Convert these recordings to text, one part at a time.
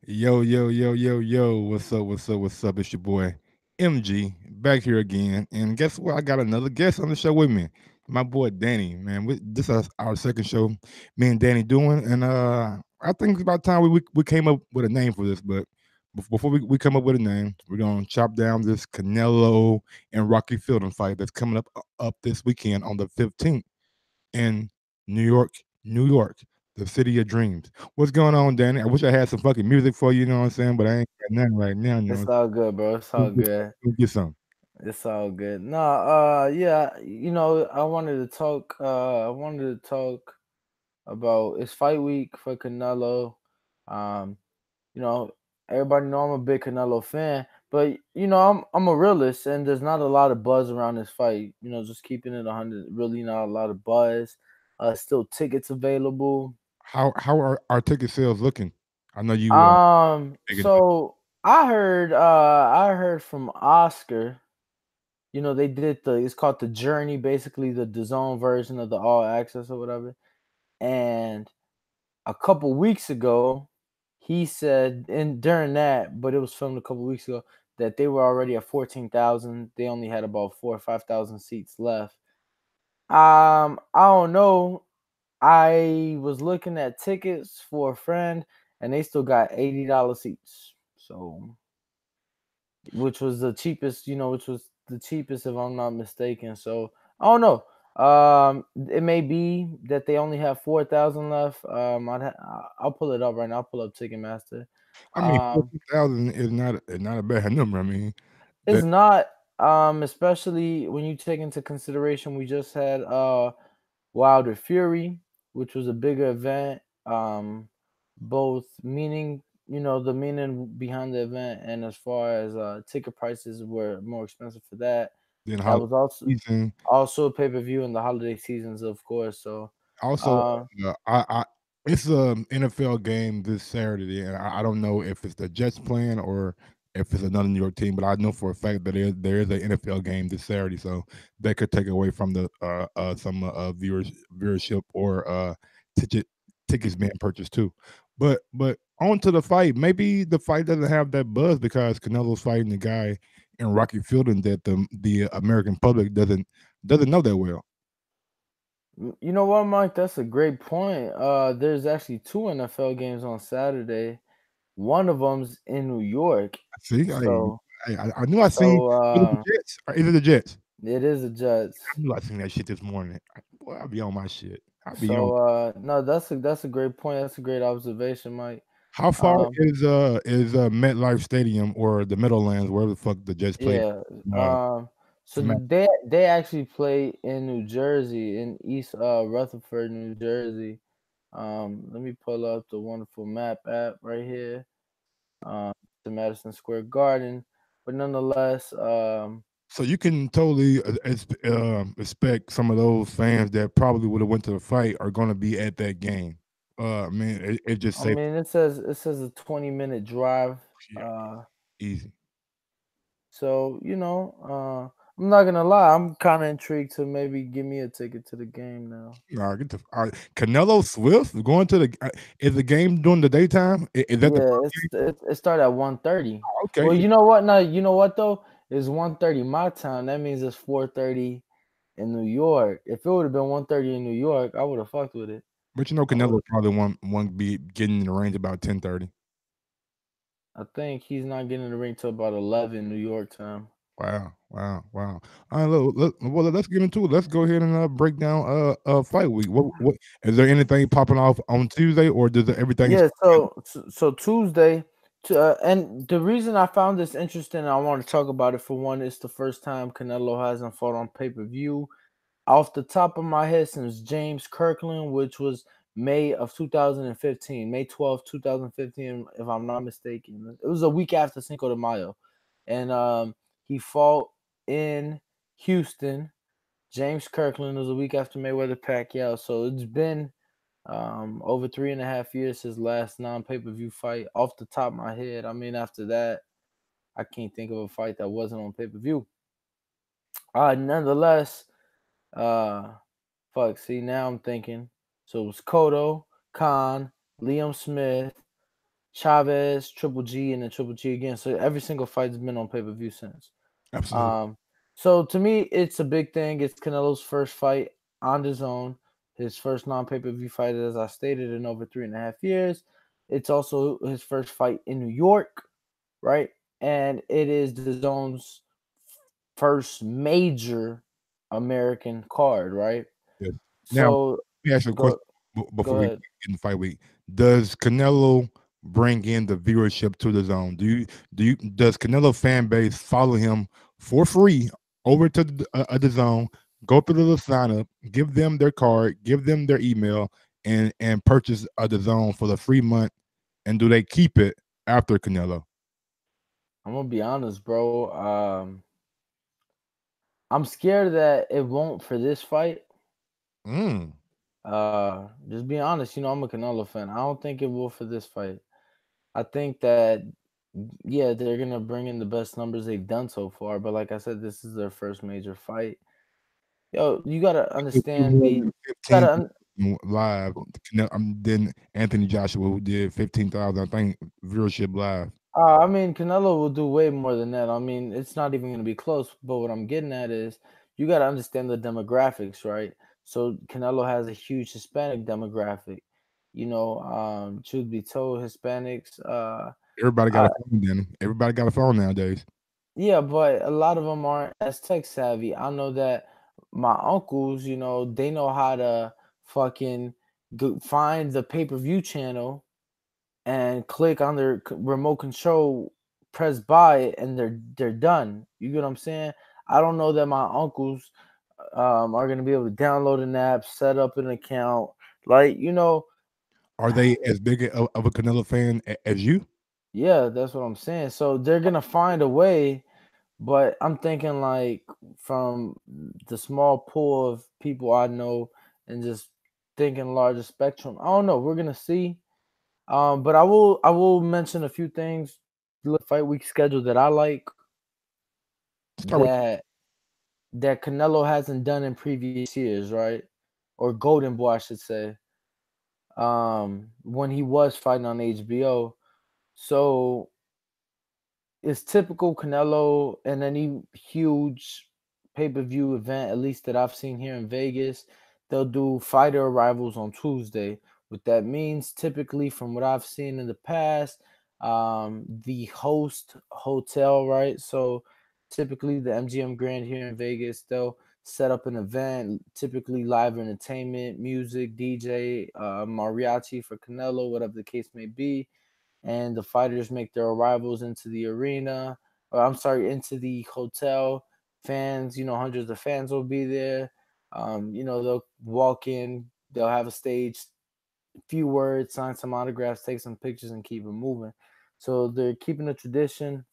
Yo, yo, yo, yo, yo. What's up? What's up? What's up? It's your boy MG back here again. And guess what? I got another guest on the show with me. My boy Danny, man. This is our second show, me and Danny doing. And I think it's about time we came up with a name for this. But before we come up with a name, we're gonna chop down this Canelo and Rocky Fielding fight that's coming up this weekend on the 15th in New York, New York, the city of dreams. What's going on, Danny? I wish I had some fucking music for you, you know what I'm saying? But I ain't got nothing right now, you know. It's all good, bro. It's Go all get some. good. Go get some. It's all good. No, yeah, I wanted to talk. I wanted to talk about it's fight week for Canelo. Um, you know, everybody know I'm a big Canelo fan, but I'm a realist, and there's not a lot of buzz around this fight. Just keeping it 100. Really, not a lot of buzz. Still tickets available. How are our ticket sales looking? I know you taking So I heard from Oscar. They did it's called the Journey, basically the DAZN version of the All Access or whatever. And a couple weeks ago, he said, and during that, but it was filmed a couple weeks ago, that they were already at 14,000. They only had about 4 or 5,000 seats left. I don't know. I was looking at tickets for a friend, and they still got $80 seats. So, which was the cheapest, which was the cheapest if I'm not mistaken. So I don't know. It may be that they only have 4,000 left. I'll pull it up right now. I'll pull up Ticketmaster. I mean, Um, 14,000 is not a bad number. I mean, it's that not, especially when you take into consideration we just had Wilder Fury, which was a bigger event. Both meaning, the meaning behind the event, and as far as ticket prices were more expensive for that. then That holiday was also season. also a pay per view in the holiday seasons, of course. So, Also, uh, I it's a NFL game this Saturday, and I don't know if it's the Jets playing or if it's another New York team, but I know for a fact that there is an NFL game this Saturday, so that could take away from the some viewership or ticket tickets being purchased too. But on to the fight. Maybe the fight doesn't have that buzz because Canelo's fighting the guy in Rocky Fielding that the American public doesn't know that well. you know what, Mike? That's a great point. There's actually two NFL games on Saturday. One of them's in New York. See, So, I knew I seen so was it the Jets or is it the Jets? it is the I Jets. knew I seen that shit this morning. Boy, I be on my shit. I be on. So, no, that's a great point. That's a great observation, Mike. How far Um, is MetLife Stadium or the Meadowlands, wherever the fuck the Jets play, yeah. uh, So from? they actually play in New Jersey, in East Rutherford, New Jersey. Let me pull up the wonderful map app right here. Um, the Madison Square Garden, but nonetheless, So you can totally expect some of those fans that probably would have went to the fight are going to be at that game. Man, it just I safe. mean, it says a 20-minute drive. Yeah, Uh, easy. so I'm not gonna lie, I'm kind of intrigued to maybe give me a ticket to the game now. Nah, get the Canelo Swift going to the is the game during the daytime? Is that the Yeah, first game? it started at 1:30. Okay, Well, yeah. you know what? No, you know what though? It's 1:30 my time. That means it's 4:30 in New York. If it would have been 1:30 in New York, I would have fucked with it. But you know, I would Canelo have. probably won't be getting in the range about 10:30. I think he's not getting in the ring till about 11 New York time. Wow, wow, wow. All right, well, let's get into it. Let's go ahead and break down fight week. What is there anything popping off on Tuesday, or does everything Yeah, so Tuesday, and the reason I found this interesting, I want to talk about it for one, it's the first time Canelo hasn't fought on pay per view. Off the top of my head, since James Kirkland, which was May of 2015, May 12th, 2015, if I'm not mistaken. It was a week after Cinco de Mayo, and he fought in Houston. James Kirkland was a week after Mayweather Pacquiao, so it's been over 3.5 years his last non pay per view fight. Off the top of my head, I mean, after that, I can't think of a fight that wasn't on pay per view. Nonetheless, uh, fuck. See, now I'm thinking. So it was Cotto, Khan, Liam Smith, Chavez, Triple G, and then Triple G again. So every single fight has been on pay-per-view since. Absolutely. Um, so to me, it's a big thing. It's Canelo's first fight on his own, his first non-pay-per-view fight, as I stated, in over 3.5 years. It's also his first fight in New York, right? And it is the zone's first major American card, right? Yes. Now, let So me ask you a question go before go we ahead. get in the fight week. Does Canelo bring in the viewership to the zone? Does Canelo fan base follow him for free over to the zone? Go through the little sign up, give them their card, give them their email, and purchase the zone for the free month. And do they keep it after Canelo? I'm gonna be honest, bro. I'm scared that it won't for this fight. Mm. Just being honest, I'm a Canelo fan. I don't think it will for this fight. I think that yeah, they're gonna bring in the best numbers they've done so far. But like I said, this is their first major fight. Yo, you gotta It did understand more the. than Gotta 15 live. Then Anthony Joshua, who did 15,000, I think, viewership live. I mean, Canelo will do way more than that. I mean, it's not even going to be close. But what I'm getting at is you got to understand the demographics, right? So Canelo has a huge Hispanic demographic. Truth be told, Hispanics, Everybody got I, a phone, then. Everybody got a phone nowadays. yeah, but a lot of them aren't as tech savvy. I know that my uncles, they know how to fucking find the pay-per-view channel and click on their remote control, press buy it, and they're done. You get what I'm saying? I don't know that my uncles are gonna be able to download an app, set up an account, like Are they as big of a Canelo fan as you? yeah, that's what I'm saying. So they're gonna find a way, but I'm thinking like from the small pool of people I know and just thinking larger spectrum. I don't know. We're gonna see. But I will mention a few things. Look, fight week schedule that I like Start with that Canelo hasn't done in previous years, right? Or Golden Boy, I should say. When he was fighting on HBO, so it's typical Canelo and any huge pay-per-view event, at least that I've seen here in Vegas, they'll do fighter arrivals on Tuesday. What that means, typically, from what I've seen in the past, the host hotel, right? So typically the MGM Grand here in Vegas, they'll set up an event, typically live entertainment, music, DJ, mariachi for Canelo, whatever the case may be, and the fighters make their arrivals into the arena, or I'm sorry, into the hotel. Fans, hundreds of fans will be there. They'll walk in, they'll have a stage, a few words, sign some autographs, take some pictures, and keep it moving. So they're keeping the tradition.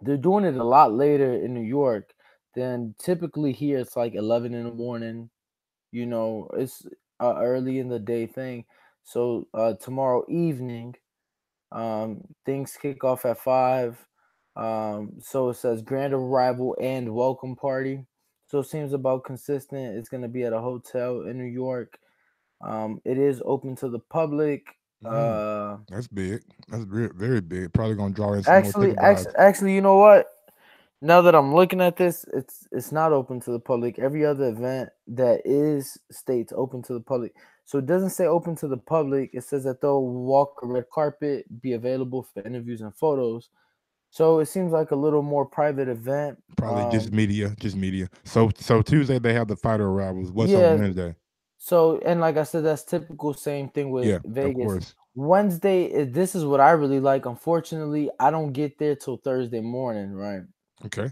They're doing it a lot later in New York than typically here. It's like 11 in the morning. It's early in the day thing. So tomorrow evening, things kick off at 5. So it says grand arrival and welcome party. So it seems about consistent. It's going to be at a hotel in New York. It is open to the public. mm, that's big. That's very, very big. Probably gonna draw in some more Actually, ticket buys. actually, you know what? Now that I'm looking at this, it's not open to the public. Every other event that is states open to the public. So it doesn't say open to the public. It says that they'll walk a red carpet, be available for interviews and photos. So it seems like a little more private event. Probably just media, just media. So Tuesday they have the fighter arrivals. What's on Yeah. Wednesday? So and like I said, that's typical. Same thing with Yeah, of Vegas. course. Wednesday, this is what I really like. Unfortunately, I don't get there till Thursday morning. Right. Okay.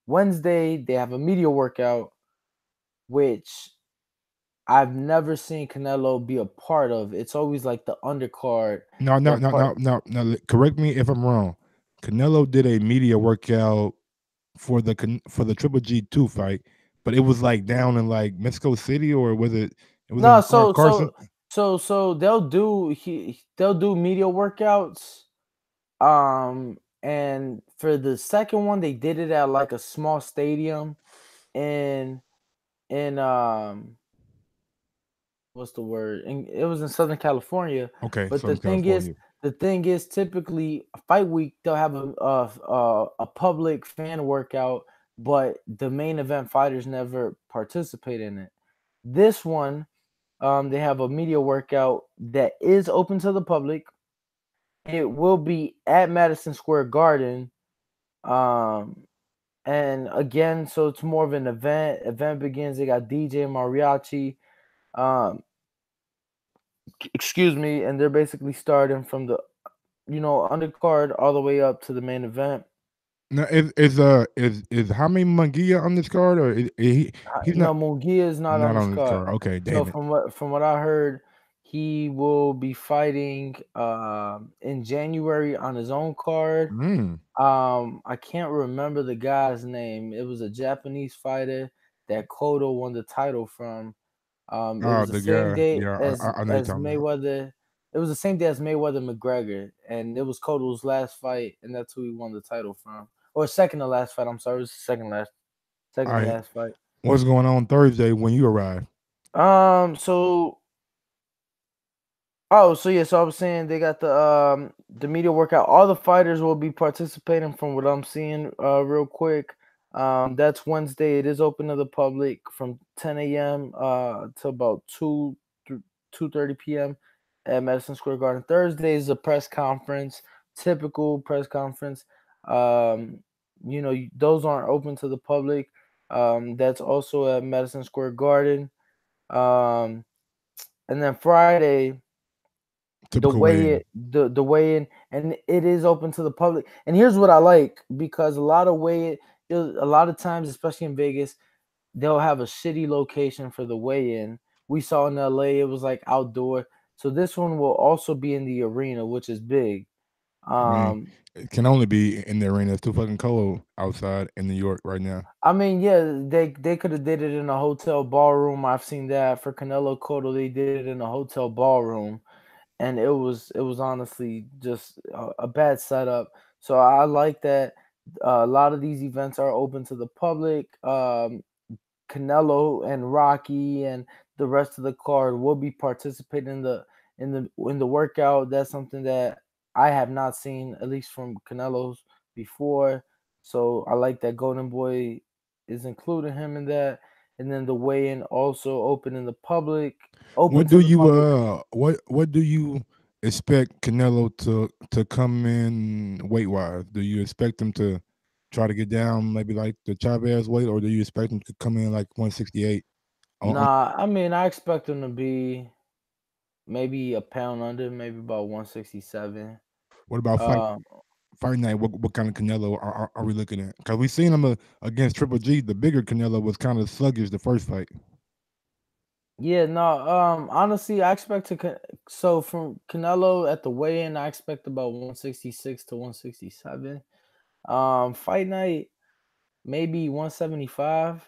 Wednesday, they have a media workout, which I've never seen Canelo be a part of. It's always like the undercard. No, no, They're no, part. no, no, no. Correct me if I'm wrong. Canelo did a media workout for the Triple G2 fight, but it was like down in like Mexico City, or was it? It was No, in so Carson. so so they'll do media workouts. And for the second one, they did it at like a small stadium in in what's the word? And it was in Southern California. Okay, But the Southern thing is, California. The thing is, typically, fight week they'll have a public fan workout, but the main event fighters never participate in it. This one, they have a media workout that is open to the public. It will be at Madison Square Garden. Um, and again, so it's more of an event. Event begins. They got DJ mariachi. Um, excuse me, and they're basically starting from the undercard all the way up to the main event. Now, is Jaime Munguia on this card, or he's No, not Munguia is not on not this on this card. card? Okay, So damn it. from what I heard, he will be fighting in January on his own card. Mm. I can't remember the guy's name. It was a Japanese fighter that Cotto won the title from. It Oh, was the the same guy. day Yeah, as I know you're as talking about. Mayweather. It was the same day as Mayweather McGregor, and it was Cotto's last fight, and that's who he won the title from, or second to last fight. I'm sorry, it was All second to right, last fight. what's going on Thursday when you arrive? So oh, so yeah, so I was saying they got the media workout. All the fighters will be participating from what I'm seeing real quick. That's Wednesday. It is open to the public from 10 a.m. To about 2:30 p.m. at Madison Square Garden. Thursday is a press conference, typical press conference. Um, those aren't open to the public. That's also at Madison Square Garden. Um, and then Friday the Typical way weigh-in. it the way in, and it is open to the public. And here's what I like, because a lot of times, especially in Vegas, they'll have a shitty location for the weigh in. We saw in LA it was like outdoor. So this one will also be in the arena, which is big. I mean, Um it can only be in the arena. It's too fucking cold outside in New York right now. I mean, yeah, they could have did it in a hotel ballroom. I've seen that for Canelo Cotto. They did it in a hotel ballroom, and it was honestly just a bad setup. So I like that a lot of these events are open to the public. Canelo and Rocky and the rest of the card will be participating in the workout. That's something that I have not seen, at least from Canelo's before. So I like that Golden Boy is including him in that. And then the weigh-in also open What to do the you public. what do you expect Canelo to come in weight wise? Do you expect him to try to get down maybe like the Chavez weight, or do you expect him to come in like 168? On Nah, I mean, I expect him to be maybe a pound under, maybe about 167. what about Um, fight night? What kind of Canelo are we looking at? Because we seen him against Triple G. The bigger Canelo was kind of sluggish the first fight. yeah, no, honestly, I expect so from Canelo at the weigh-in, I expect about 166 to 167. Fight night, maybe 175,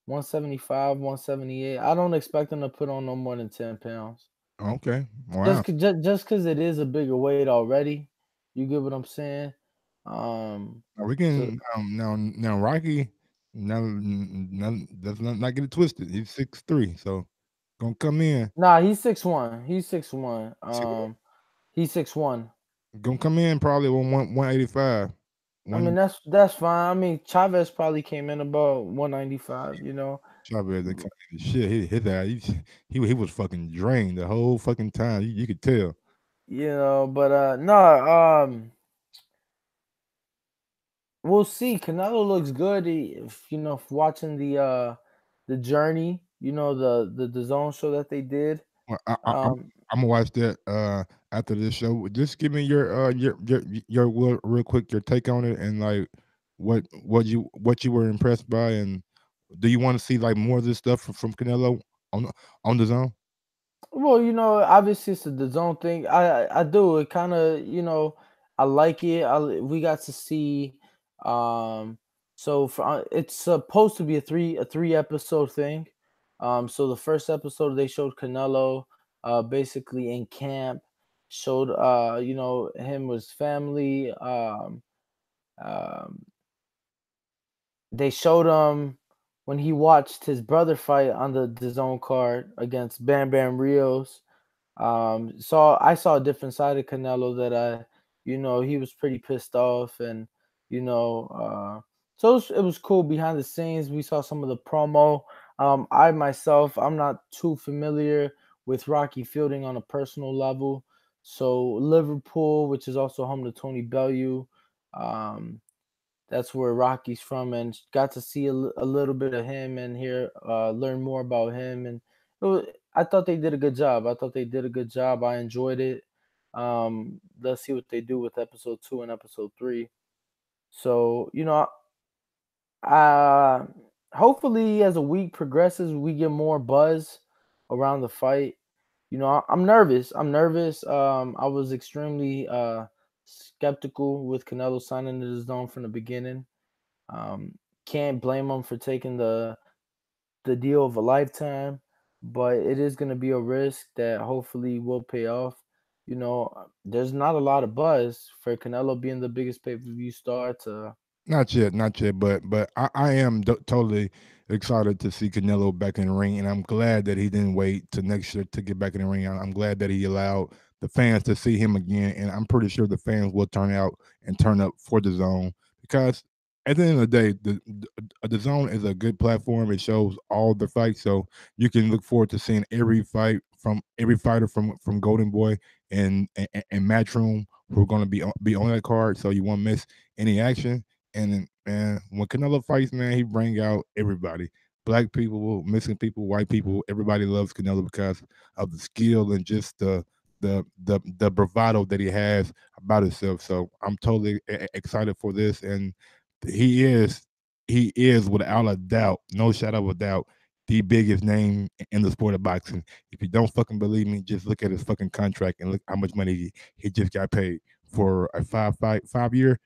175, 178. I don't expect him to put on no more than 10 pounds. Okay, wow. Just because it is a bigger weight already. You get what I'm saying? Um, Now we so can now Rocky let's not get it twisted. He's 6'3", so gonna come in. Nah, he's 6'1". He's 6'1". See what? He's 6'1". Gonna come in probably on 185. I mean, One that's fine. I mean, Chavez probably came in about 195, you know. Chavez and shit. His ass, he was fucking drained the whole fucking time. You could tell. But no, we'll see. Canelo looks good. If if watching the journey, the zone show that they did. Well, Um, I'm gonna watch that after this show. Just give me your real quick your take on it, and like what you were impressed by, and do you want to see like more of this stuff from Canelo on on the zone? Well, obviously it's the zone thing. I do. It kind of, I like it. We got to see. Um, so it's supposed to be a three episode thing. So the first episode they showed Canelo, basically in camp, showed him with his family. Um, they showed him when he watched his brother fight on the zone card against Bam Bam Rios. So I saw a different side of Canelo that he was pretty pissed off, and you know, so it was cool behind the scenes. We saw some of the promo. I myself, I'm not too familiar with Rocky Fielding on a personal level. So Liverpool, which is also home to Tony Bellew, um, that's where Rocky's from, and got to see a little bit of him and learn more about him. And I thought they did a good job. I enjoyed it. Let's see what they do with episode 2 and episode 3. So uh, hopefully as a week progresses, we get more buzz around the fight. I'm nervous. I was extremely skeptical with Canelo signing to the zone from the beginning. Um, can't blame him for taking the deal of a lifetime, but it is going to be a risk that hopefully will pay off. There's not a lot of buzz for Canelo being the biggest pay per view star to. Not yet, not yet, but I am totally excited to see Canelo back in the ring, and I'm glad that he didn't wait to next year to get back in the ring. I'm glad that he allowed the fans to see him again, and I'm pretty sure the fans will turn out and turn up for the zone because at the end of the day, the zone is a good platform. It shows all the fights, so you can look forward to seeing every fighter from Golden Boy and Matchroom who are going to be on that card. So you won't miss any action. And then, man, when Canelo fights, man, he bring out everybody. Black people, missing people, white people, everybody loves Canelo because of the skill and just the bravado that he has about himself. So I'm totally excited for this, and he is he is without a doubt, no shadow of a doubt, the biggest name in the sport of boxing. If you don't fucking believe me, just look at his fucking contract and look how much money he just got paid for a 5-year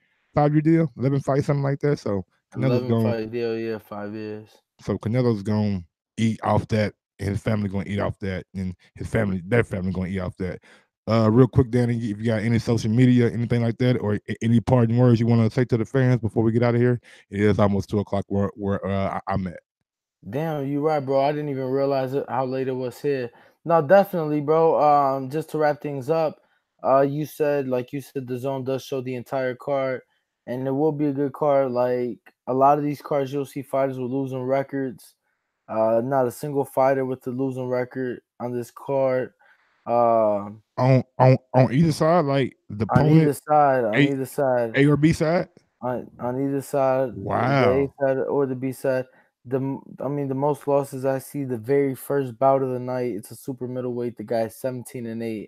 deal, 11 fights, something like that. So Canelo's 11 going. fight deal, yeah, 5 years. So Canelo's going to eat off that, and his family going to eat off that, and their family going to eat off that. Real quick, Danny, if you got any social media, anything like that, or any parting words you want to say to the fans before we get out of here, it is almost 2 o'clock where I'm at. Damn, you right, bro. I didn't even realize how late it was here. No, definitely, bro. Just to wrap things up, like you said, the zone does show the entire card, and it will be a good card. Like a lot of these cards, you'll see fighters with losing records. Not a single fighter with a losing record on this card. Um, On either side, like the on opponent, either side, on A either side. A or B side. On either side, the A Wow. side or the B side. I mean, the most losses I see the very first bout of the night. It's a super middleweight. The guy's 17-8.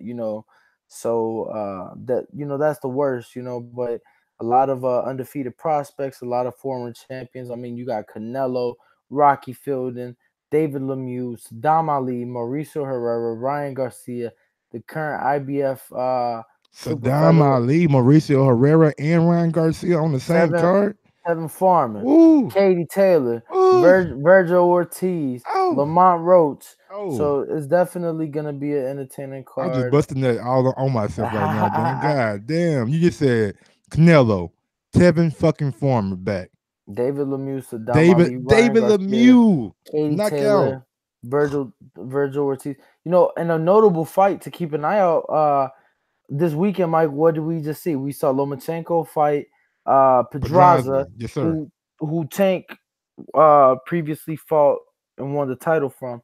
You know, so that's the worst. But a lot of undefeated prospects, a lot of former champions. I mean, you got Canelo, Rocky Fielding, David Lemieux, Saddam Ali, Mauricio Herrera, Ryan Garcia, the current IBF super Saddam featherweight. Ali, Mauricio Herrera, and Ryan Garcia on the same Seven card. Kevin Farmer, Woo! Katie Taylor, Ooh! Virgil Ortiz, Oh! Lamont Roach. Oh! So it's definitely gonna be an entertaining I'm just card. busting that all on myself right now, Dan. God damn, you just said Canelo, Tevin fucking Farmer back, David Lemieux, Saddam Ali, Ryan David Garcia, Lemieux, Katie knockout. Taylor, Virgil Ortiz. And a notable fight to keep an eye out this weekend, Mike. What did we just see? We saw Lomachenko fight Pedraza, Pedraza, yes sir. who Tank previously fought and won the title from.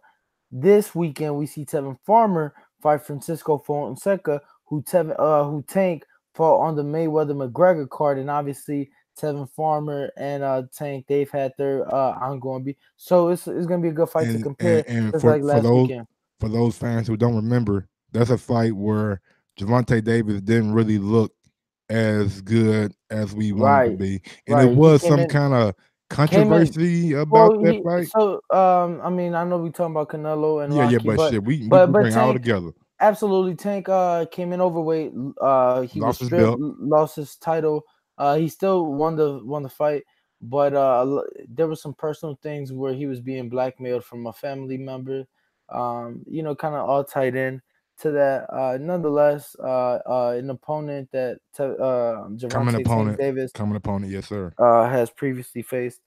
This weekend, we see Tevin Farmer fight Francisco Fonseca, who Tank fought on the Mayweather McGregor card, and obviously Tevin Farmer and Tank, they've had their ongoing beef, so it's gonna be a good fight to compare, And just like for last weekend. those fans who don't remember, that's a fight where Javante Davis didn't really look as good as we wanted to Right, be, and it right. He was came some in, kind of came in. controversy about Well, that fight. I mean, I know we talking about Canelo and Yeah, Rocky, but but shit, we but bring it all Tank. together. Absolutely, Tank came in overweight. He was Lost his stripped, belt. lost his title. He still won the fight, but there were some personal things where he was being blackmailed from a family member. Kind of all tied in to that. Nonetheless, an opponent that Coming Javante Tank opponent, Davis yes sir. has previously faced.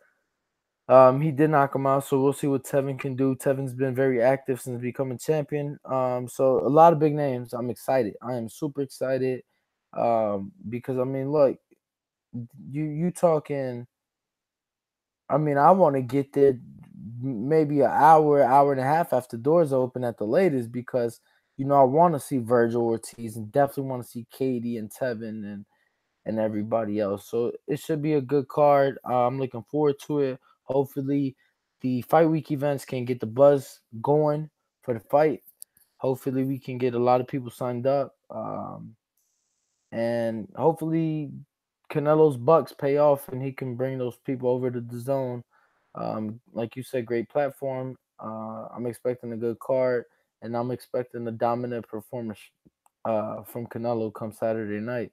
He did knock him out, so we'll see what Tevin can do. Tevin's been very active since becoming champion. So a lot of big names. I'm excited. I am super excited. Because I mean, look, you talking. I mean, I want to get there maybe an hour, hour and a half after doors open at the latest because I want to see Virgil Ortiz and definitely want to see Katie and Tevin and everybody else. So it should be a good card. I'm looking forward to it. Hopefully, the fight week events can get the buzz going for the fight. Hopefully, we can get a lot of people signed up. And hopefully, Canelo's bucks pay off and he can bring those people over to the zone. Like you said, great platform. I'm expecting a good card, and I'm expecting a dominant performance from Canelo come Saturday night.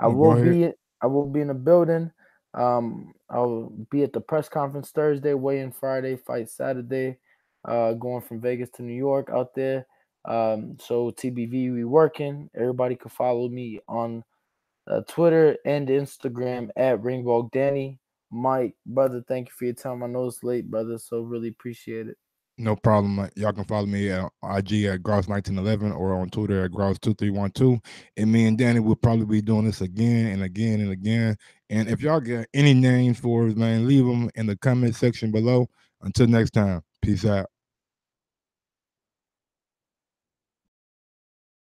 I Well, go will ahead. be I will be in the building. I'll be at the press conference Thursday, weigh-in Friday, fight Saturday. Going from Vegas to New York out there. So TBV, we working. Everybody can follow me on Twitter and Instagram at Ringwalk Danny. Mike, brother, thank you for your time. I know it's late, brother, so really appreciate it. No problem. Y'all can follow me at IG at Gross1911 or on Twitter at Gross2312. And me and Danny will probably be doing this again and again and again. And if y'all got any names for us, man, leave them in the comment section below. Until next time, peace out.